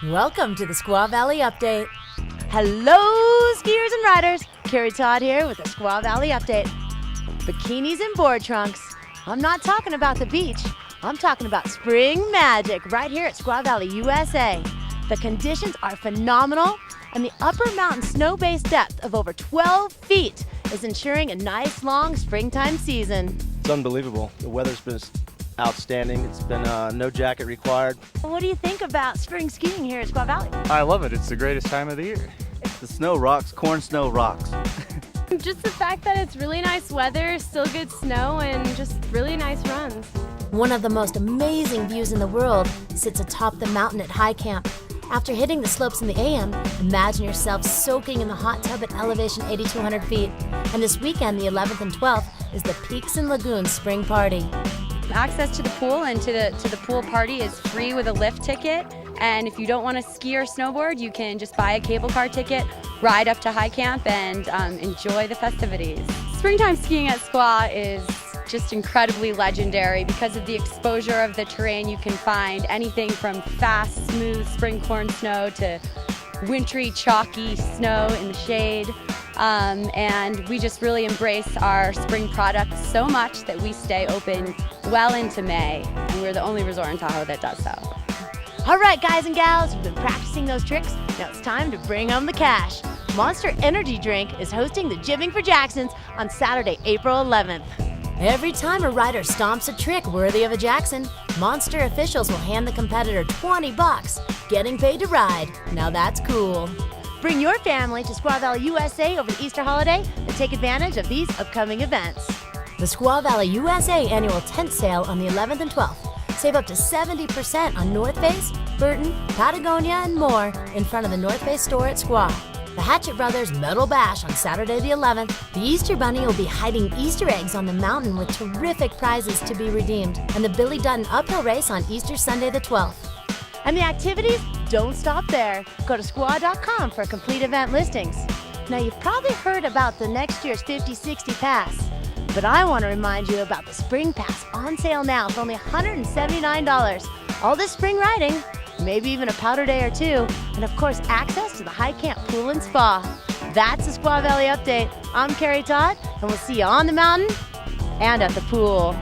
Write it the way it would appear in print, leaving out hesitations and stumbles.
Welcome to the Squaw Valley Update. Hello, skiers and riders. Carrie Todd here with the Squaw Valley Update. Bikinis and board trunks. I'm not talking about the beach. I'm talking about spring magic right here at Squaw Valley, USA. The conditions are phenomenal, and the upper mountain snow-based depth of over 12 feet is ensuring a nice, long springtime season. It's unbelievable. The weather's been outstanding. It's been no jacket required. What do you think about spring skiing here at Squaw Valley? I love it. It's the greatest time of the year. The snow rocks, corn snow rocks. Just the fact that it's really nice weather, still good snow, and just really nice runs. One of the most amazing views in the world sits atop the mountain at High Camp. After hitting the slopes in the AM, imagine yourself soaking in the hot tub at elevation 8,200 feet. And this weekend, the 11th and 12th, is the Peaks and Lagoons Spring Party. Access to the pool and to the pool party is free with a lift ticket. And if you don't want to ski or snowboard, you can just buy a cable car ticket, ride up to High Camp, and enjoy the festivities. Springtime skiing at Squaw is just incredibly legendary because of the exposure of the terrain. You can find anything from fast, smooth spring corn snow to wintry, chalky snow in the shade. And we just really embrace our spring products so much that we stay open well into May, and we're the only resort in Tahoe that does so. All right, guys and gals, you've been practicing those tricks. Now it's time to bring home the cash. Monster Energy Drink is hosting the Jibbing for Jacksons on Saturday, April 11th. Every time a rider stomps a trick worthy of a Jackson, Monster officials will hand the competitor $20, getting paid to ride. Now that's cool. Bring your family to Squaw Valley, USA over the Easter holiday and take advantage of these upcoming events. The Squaw Valley, USA annual tent sale on the 11th and 12th. Save up to 70% on North Face, Burton, Patagonia, and more in front of the North Face store at Squaw. The Hatchet Brothers Metal Bash on Saturday the 11th. The Easter Bunny will be hiding Easter eggs on the mountain with terrific prizes to be redeemed. And the Billy Dutton Uphill Race on Easter Sunday the 12th. And the activities don't stop there. Go to squaw.com for complete event listings. Now, you've probably heard about the next year's 50/60 Pass, but I want to remind you about the Spring Pass on sale now for only $179. All this spring riding, maybe even a powder day or two, and of course access to the High Camp Pool and Spa. That's the Squaw Valley Update. I'm Carrie Todd, and we'll see you on the mountain and at the pool.